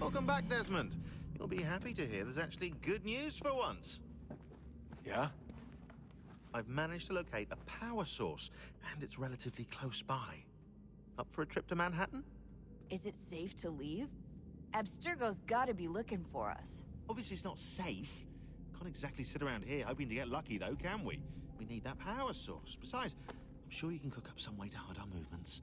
Welcome back, Desmond. You'll be happy to hear there's actually good news for once. Yeah? I've managed to locate a power source, and it's relatively close by. Up for a trip to Manhattan? Is it safe to leave? Abstergo's gotta be looking for us. Obviously, it's not safe. Can't exactly sit around here hoping to get lucky, though, can we? We need that power source. Besides, I'm sure you can cook up some way to hide our movements.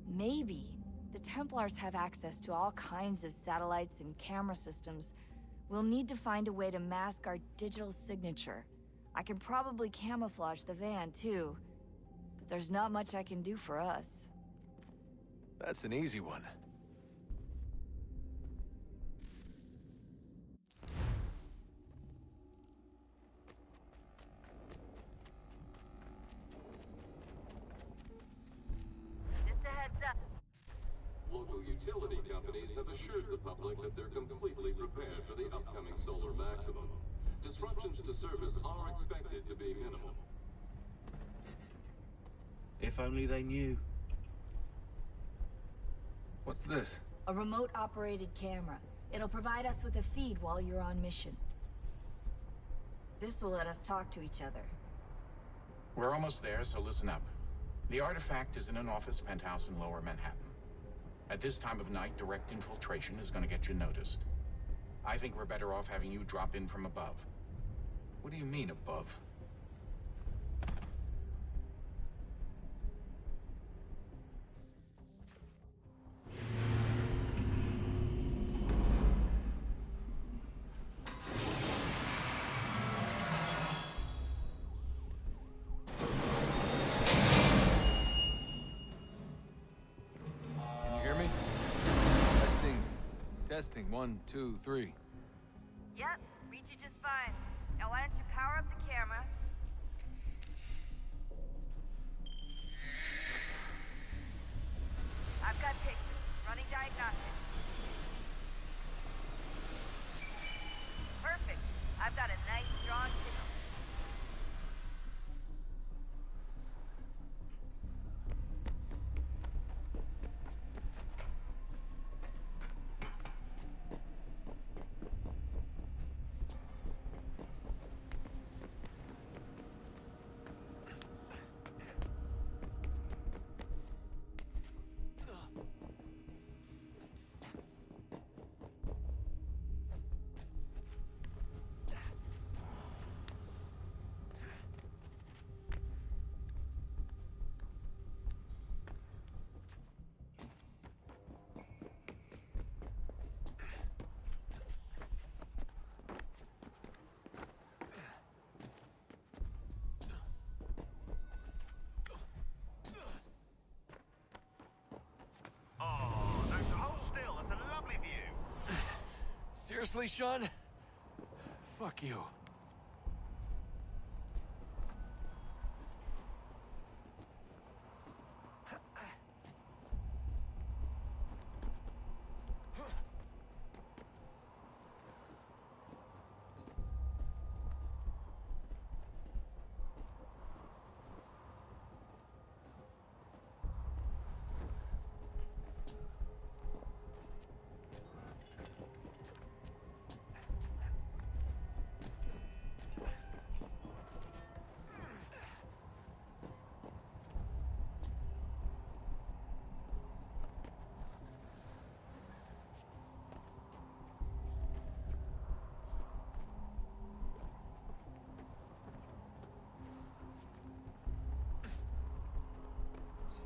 Maybe. The Templars have access to all kinds of satellites and camera systems. We'll need to find a way to mask our digital signature. I can probably camouflage the van, too. But there's not much I can do for us. That's an easy one. Just a heads up. Local utility companies have assured the public that they're completely prepared for the upcoming solar maximum. Disruptions to service are expected to be minimal. If only they knew. What's this? A remote-operated camera. It'll provide us with a feed while you're on mission. This will let us talk to each other. We're almost there, so listen up. The artifact is in an office penthouse in Lower Manhattan. At this time of night, direct infiltration is going to get you noticed. I think we're better off having you drop in from above. What do you mean, above? Can you hear me? Testing. Testing. 1, 2, 3. Yep, reach you just fine. Now why don't you power up the camera? I've got pictures. Running diagnostics. Perfect. I've got a nice strong signal. Oh, don't hold still. That's a lovely view. Seriously, Sean? Fuck you.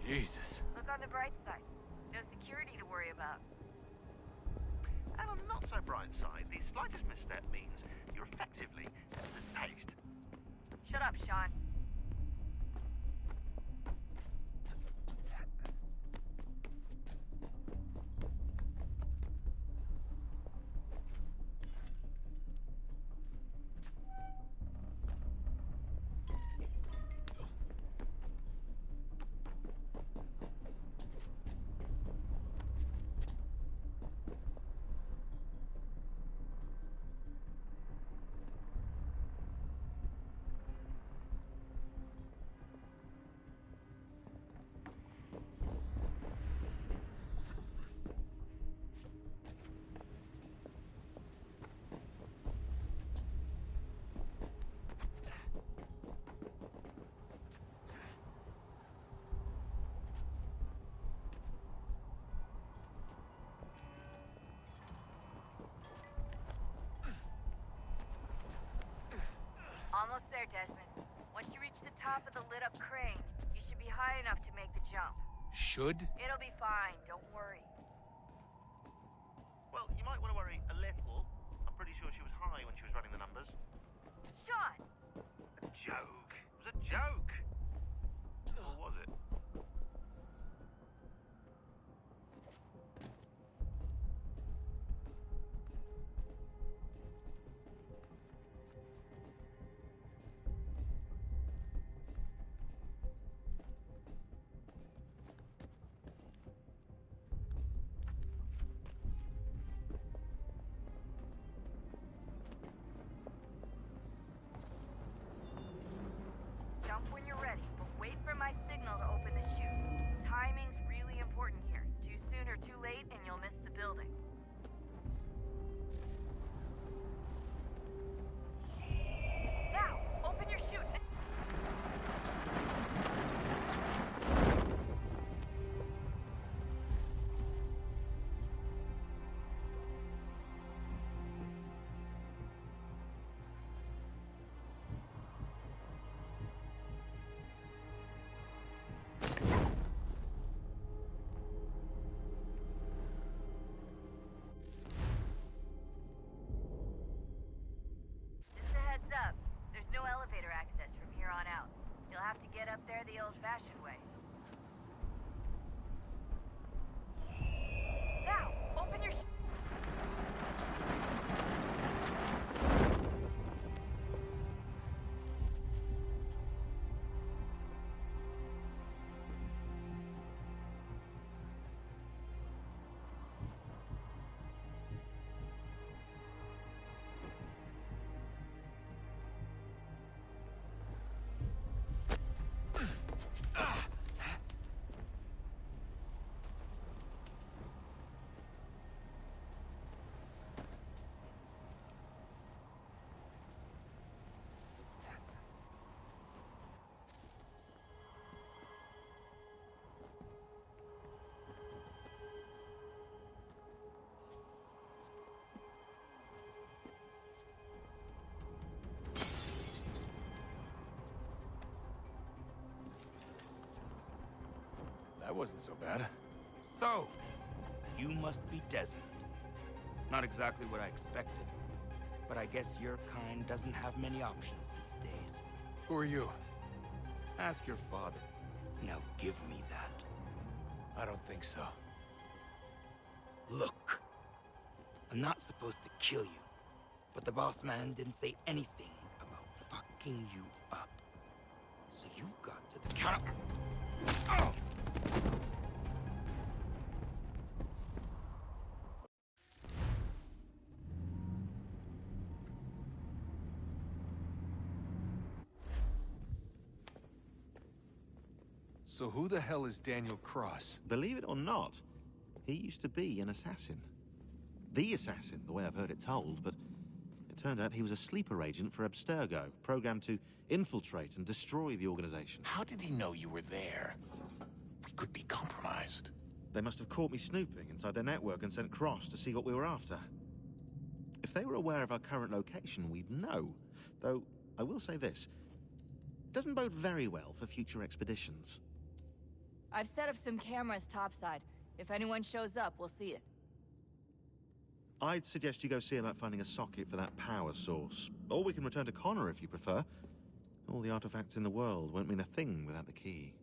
Jesus. Look on the bright side. No security to worry about. And on the not so bright side, the slightest misstep means you're effectively paste. Shut up, Sean. Almost there, Desmond. Once you reach the top of the lit-up crane, you should be high enough to make the jump. Should? It'll be fine, don't worry. Well, you might want to worry a little. I'm pretty sure she was high when she was running the numbers. Sean! A joke. It was a joke. Or was it? Jump when you're ready, but wait for my signal to open the chute. Timing's really important here. Too soon or too late, and you'll miss the building. Now, open your chute. Just a heads up, there's no elevator access from here on out. You'll have to get up there the old-fashioned way. Now, open your That wasn't so bad. So, you must be Desmond. Not exactly what I expected, but I guess your kind doesn't have many options these days. Who are you? Ask your father. Now give me that. I don't think so. Look, I'm not supposed to kill you, but the boss man didn't say anything about fucking you up. So you got to the counter. Oh! So who the hell is Daniel Cross? Believe it or not, he used to be an assassin. The assassin, the way I've heard it told, but it turned out he was a sleeper agent for Abstergo, programmed to infiltrate and destroy the organization. How did he know you were there? We could be compromised. They must have caught me snooping inside their network and sent Cross to see what we were after. If they were aware of our current location, we'd know. Though, I will say this. Doesn't bode very well for future expeditions. I've set up some cameras topside. If anyone shows up, we'll see it. I'd suggest you go see about finding a socket for that power source. Or we can return to Connor if you prefer. All the artifacts in the world won't mean a thing without the key.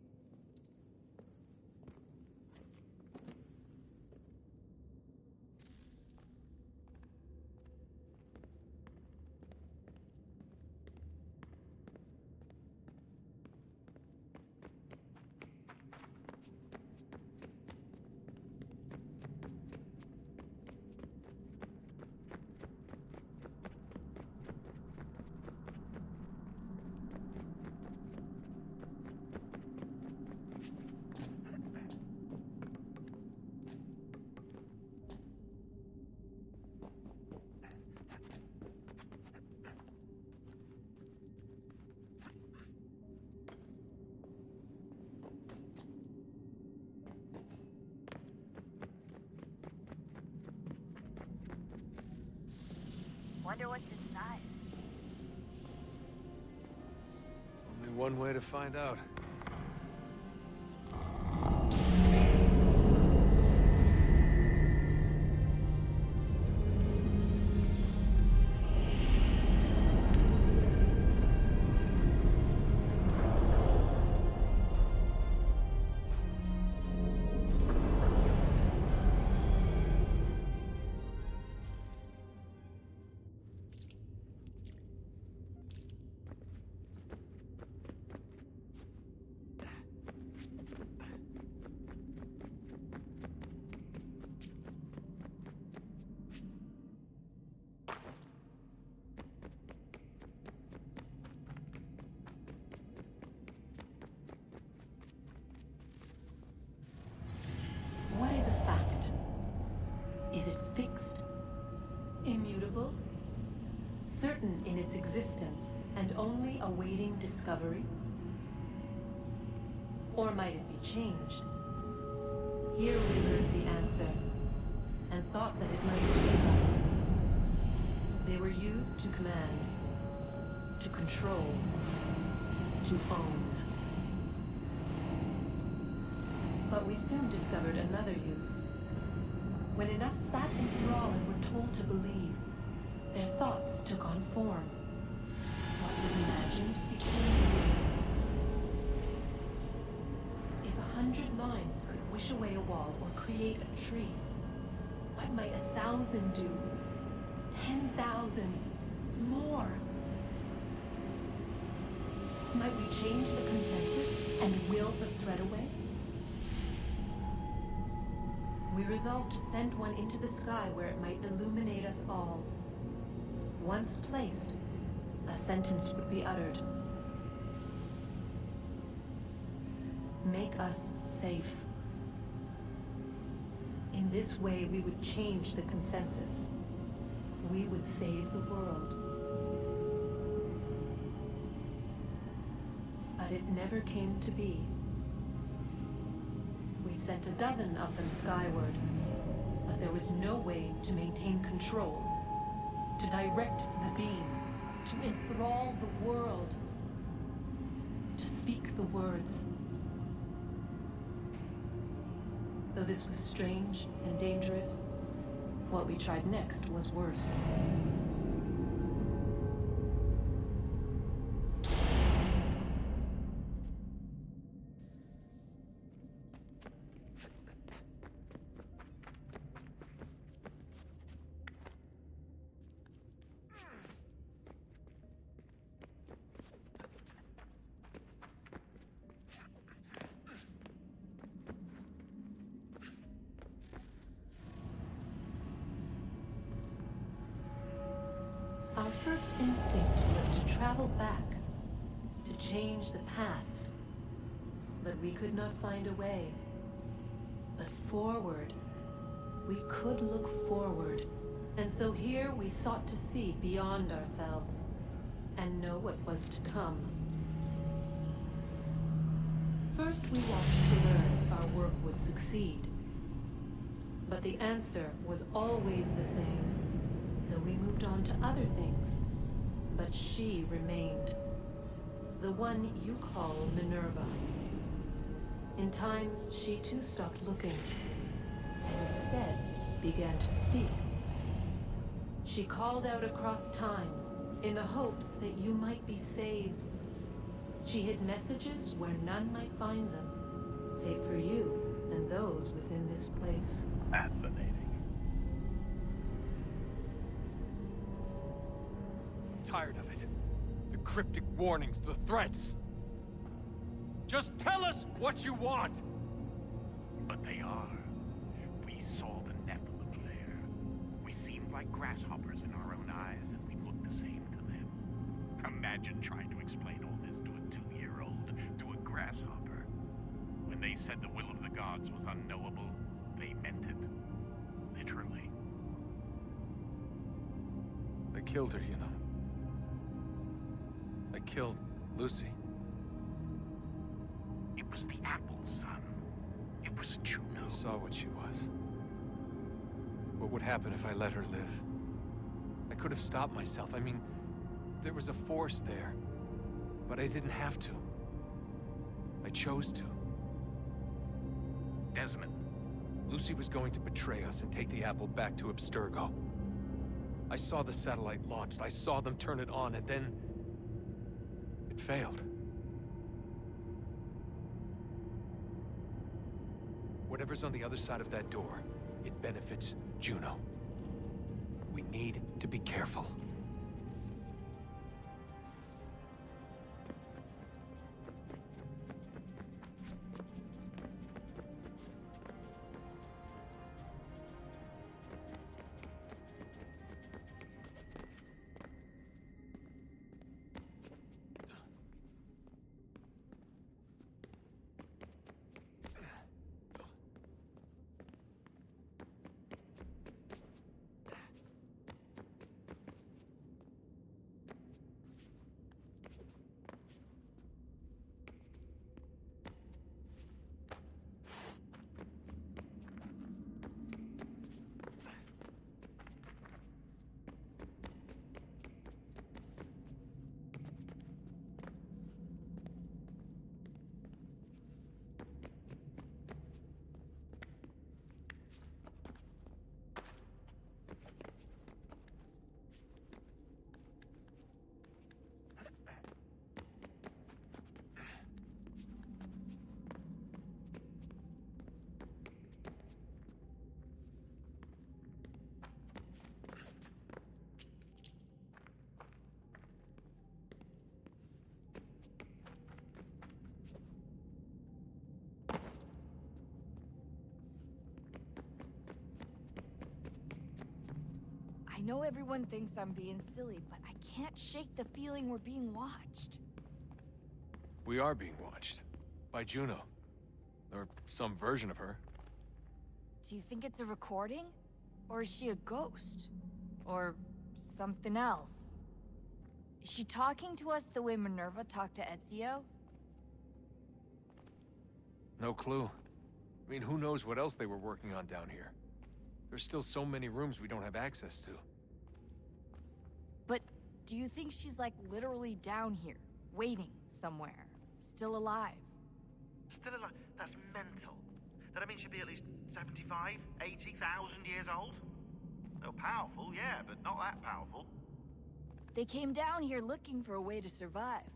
Wonder what's inside. Only one way to find out. What is a fact? Is it fixed? Immutable? Certain in its existence and only awaiting discovery? Or might it be changed? Here we learned the answer, and thought that it might save us. They were used to command, to control, to own. But we soon discovered another use. When enough sat in thrall and were told to believe, their thoughts took on form. What was imagined became real. If 100 minds could wish away a wall or create a tree, what might 1,000 do? 10,000? More? Might we change the consensus and will the threat away? We resolved to send one into the sky where it might illuminate us all. Once placed, a sentence would be uttered. Make us safe. In this way, we would change the consensus. We would save the world. But it never came to be. We sent a dozen of them skyward, but there was no way to maintain control, to direct the beam, to enthrall the world, to speak the words. Though this was strange and dangerous, what we tried next was worse. Our first instinct was to travel back, to change the past. But we could not find a way. But forward, we could look forward. And so here we sought to see beyond ourselves, and know what was to come. First we watched to learn if our work would succeed. But the answer was always the same. So we moved on to other things, but she remained. The one you call Minerva. In time, she too stopped looking, and instead began to speak. She called out across time, in the hopes that you might be saved. She hid messages where none might find them, save for you and those within this place. Fascinating. Tired of it. The cryptic warnings, the threats. Just tell us what you want! But they are. We saw the Nephilim there. We seemed like grasshoppers in our own eyes, and we looked the same to them. Imagine trying to explain all this to a 2-year-old, to a grasshopper. When they said the will of the gods was unknowable, they meant it. Literally. I killed her, you know. I killed Lucy. It was the apple, son. It was Juno. I saw what she was. What would happen if I let her live? I could have stopped myself. I mean, there was a force there. But I didn't have to. chose to. Desmond, Lucy was going to betray us and take the apple back to Abstergo. I saw the satellite launched, I saw them turn it on, and then... it failed. Whatever's on the other side of that door, it benefits Juno. We need to be careful. I know everyone thinks I'm being silly, but I can't shake the feeling we're being watched. We are being watched. By Juno. Or some version of her. Do you think it's a recording? Or is she a ghost? Or something else? Is she talking to us the way Minerva talked to Ezio? No clue. I mean, who knows what else they were working on down here? There's still so many rooms we don't have access to. But do you think she's like literally down here, waiting somewhere, still alive? Still alive? That's mental. That means she'd be at least 75, 80,000 years old? Oh, powerful, yeah, but not that powerful. They came down here looking for a way to survive.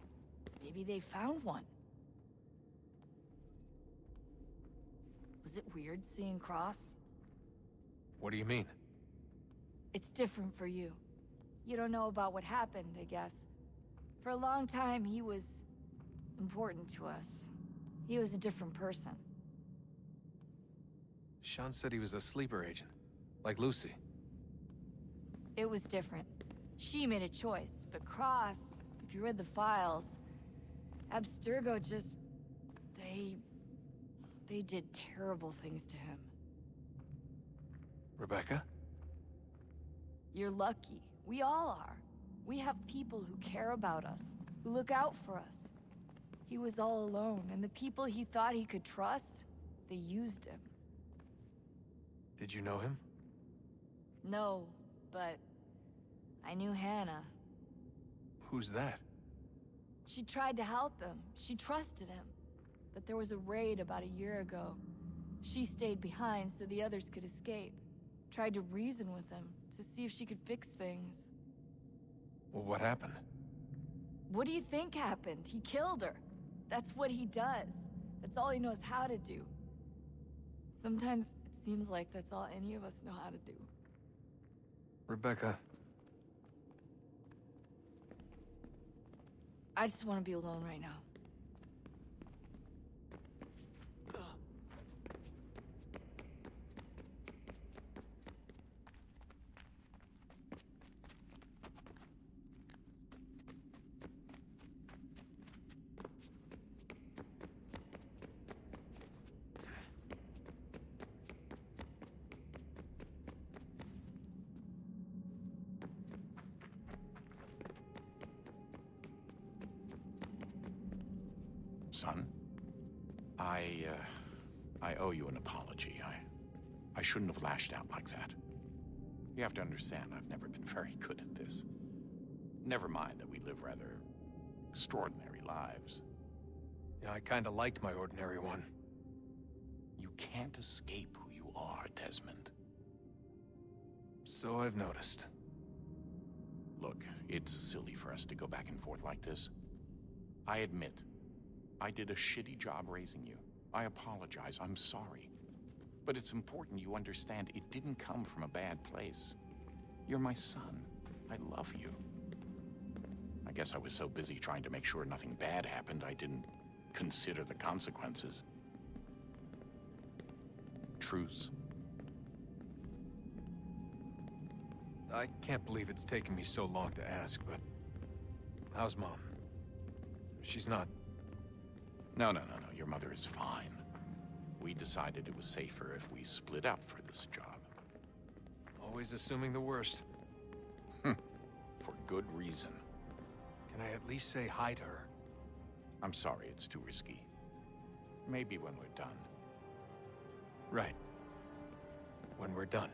Maybe they found one. Was it weird seeing Cross? What do you mean? It's different for you. You don't know about what happened, I guess. For a long time, he was important to us. He was a different person. Sean said he was a sleeper agent, like Lucy. It was different. She made a choice, but Cross, if you read the files, Abstergo just... They did terrible things to him. Rebecca? You're lucky. We all are. We have people who care about us, who look out for us. He was all alone, and the people he thought he could trust, they used him. Did you know him? No, but I knew Hannah. Who's that? She tried to help him. She trusted him. But there was a raid about a year ago. She stayed behind so the others could escape. Tried to reason with him to see if she could fix things. Well, what happened? What do you think happened? He killed her. That's what he does. That's all he knows how to do. Sometimes it seems like that's all any of us know how to do. Rebecca. I just want to be alone right now. Son, I owe you an apology. I shouldn't have lashed out like that. You have to understand, I've never been very good at this. Never mind that we live rather extraordinary lives. Yeah, I kinda liked my ordinary one. You can't escape who you are, Desmond. So I've noticed. Look, it's silly for us to go back and forth like this. I admit, I did a shitty job raising you. I apologize, I'm sorry. But it's important you understand it didn't come from a bad place. You're my son. I love you. I guess I was so busy trying to make sure nothing bad happened, I didn't consider the consequences. Truce. I can't believe it's taken me so long to ask, but... how's Mom? She's not... No. Your mother is fine. We decided it was safer if we split up for this job. Always assuming the worst. For good reason. Can I at least say hi to her? I'm sorry, it's too risky. Maybe when we're done. Right. When we're done.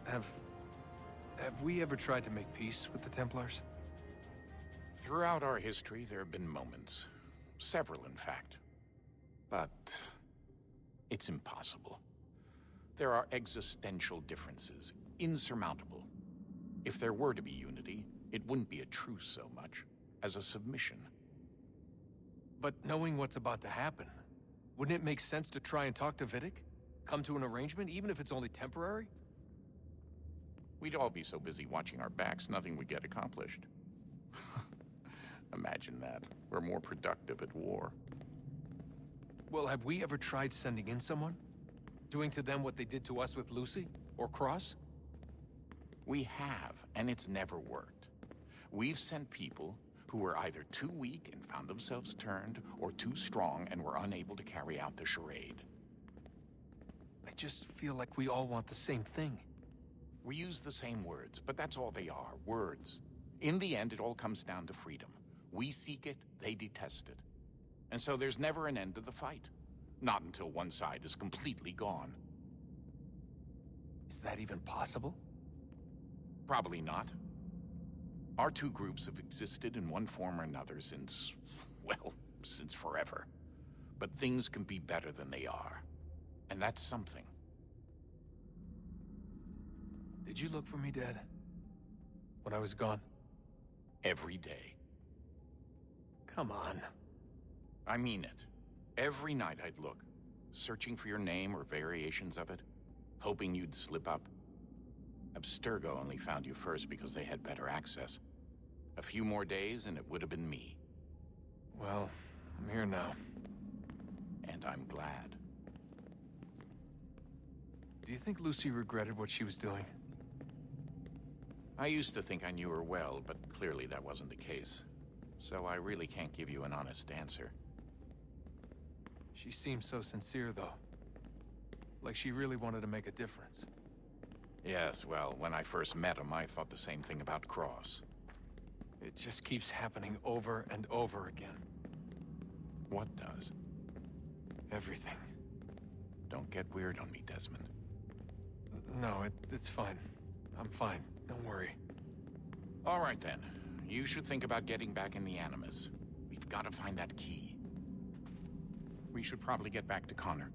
Have we ever tried to make peace with the Templars? Throughout our history, there have been moments. Several, in fact. But it's impossible. There are existential differences, insurmountable. If there were to be unity, it wouldn't be a truce so much as a submission. But knowing what's about to happen, wouldn't it make sense to try and talk to Vidic? Come to an arrangement, even if it's only temporary? We'd all be so busy watching our backs, nothing would get accomplished. Imagine that. We're more productive at war. Well, have we ever tried sending in someone? Doing to them what they did to us with Lucy? Or Cross? We have, and it's never worked. We've sent people who were either too weak and found themselves turned, or too strong and were unable to carry out the charade. I just feel like we all want the same thing. We use the same words, but that's all they are, words. In the end, it all comes down to freedom. We seek it, they detest it. And so there's never an end to the fight. Not until one side is completely gone. Is that even possible? Probably not. Our two groups have existed in one form or another since, well, since forever. But things can be better than they are. And that's something. Did you look for me, Dad? When I was gone? Every day. Come on. I mean it. Every night I'd look, searching for your name or variations of it, hoping you'd slip up. Abstergo only found you first because they had better access. A few more days and it would have been me. Well, I'm here now. And I'm glad. Do you think Lucy regretted what she was doing? I used to think I knew her well, but clearly that wasn't the case. So I really can't give you an honest answer. She seemed so sincere, though. Like she really wanted to make a difference. Yes, well, when I first met him, I thought the same thing about Cross. It just keeps happening over and over again. What does? Everything. Don't get weird on me, Desmond. No, it's fine. I'm fine. Don't worry. All right, then. You should think about getting back in the Animus. We've got to find that key. We should probably get back to Connor.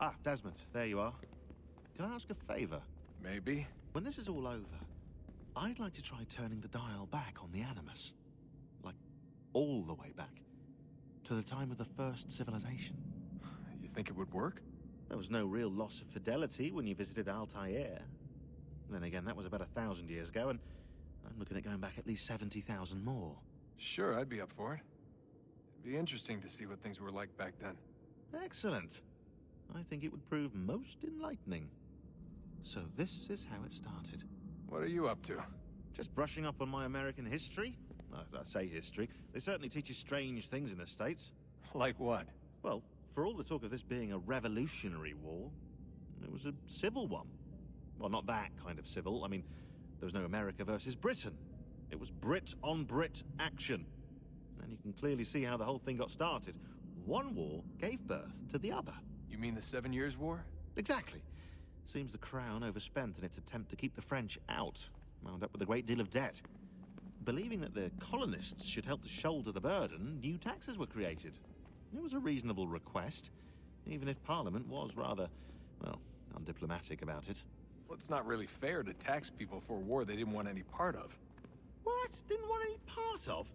Ah, Desmond, there you are. Can I ask a favor? Maybe. When this is all over, I'd like to try turning the dial back on the Animus. Like, all the way back. To the time of the first civilization. You think it would work? There was no real loss of fidelity when you visited Altair. Then again, that was about 1,000 years ago, and I'm looking at going back at least 70,000 more. Sure, I'd be up for it. It'd be interesting to see what things were like back then. Excellent. I think it would prove most enlightening. So this is how it started. What are you up to? Just brushing up on my American history. I say history. They certainly teach you strange things in the States. Like what? Well, for all the talk of this being a revolutionary war, it was a civil one. Well, not that kind of civil. I mean, there was no America versus Britain. It was Brit on Brit action. And you can clearly see how the whole thing got started. One war gave birth to the other. You mean the 7 Years' War? Exactly. Seems the Crown overspent in its attempt to keep the French out, wound up with a great deal of debt. Believing that the colonists should help to shoulder the burden, new taxes were created. It was a reasonable request, even if Parliament was rather, well, undiplomatic about it. Well, it's not really fair to tax people for a war they didn't want any part of. What? Didn't want any part of?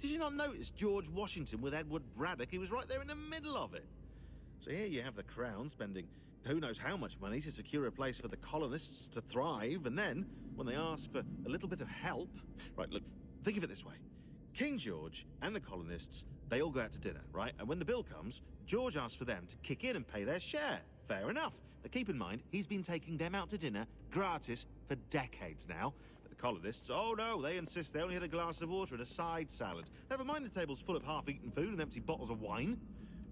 Did you not notice George Washington with Edward Braddock? He was right there in the middle of it. So here you have the Crown spending who knows how much money to secure a place for the colonists to thrive, and then, when they ask for a little bit of help... Right, look, think of it this way. King George and the colonists, they all go out to dinner, right? And when the bill comes, George asks for them to kick in and pay their share. Fair enough. But keep in mind, he's been taking them out to dinner gratis for decades now. But the colonists, oh no, they insist they only had a glass of water and a side salad. Never mind the table's full of half-eaten food and empty bottles of wine.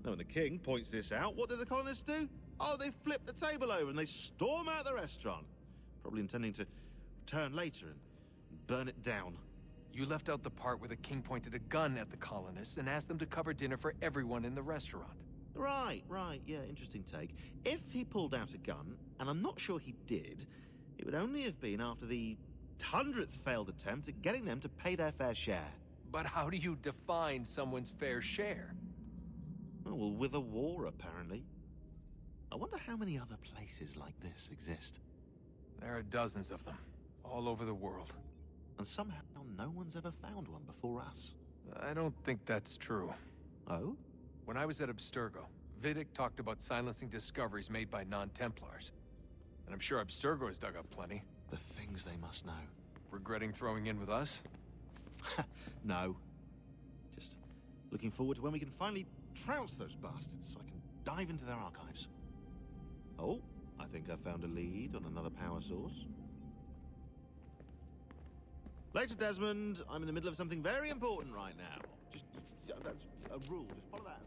Now, when the king points this out, what do the colonists do? Oh, they flip the table over and they storm out the restaurant. Probably intending to return later and burn it down. You left out the part where the king pointed a gun at the colonists and asked them to cover dinner for everyone in the restaurant. Right, yeah, interesting take. If he pulled out a gun, and I'm not sure he did, it would only have been after the 100th failed attempt at getting them to pay their fair share. But how do you define someone's fair share? Oh, well, with a war, apparently. I wonder how many other places like this exist. There are dozens of them, all over the world. And somehow no one's ever found one before us. I don't think that's true. Oh? When I was at Abstergo, Vidic talked about silencing discoveries made by non-Templars. And I'm sure Abstergo has dug up plenty. The things they must know. Regretting throwing in with us? No. Just looking forward to when we can finally trounce those bastards so I can dive into their archives. Oh, I think I found a lead on another power source. Later, Desmond. I'm in the middle of something very important right now. Just, that's a rule. Just follow that.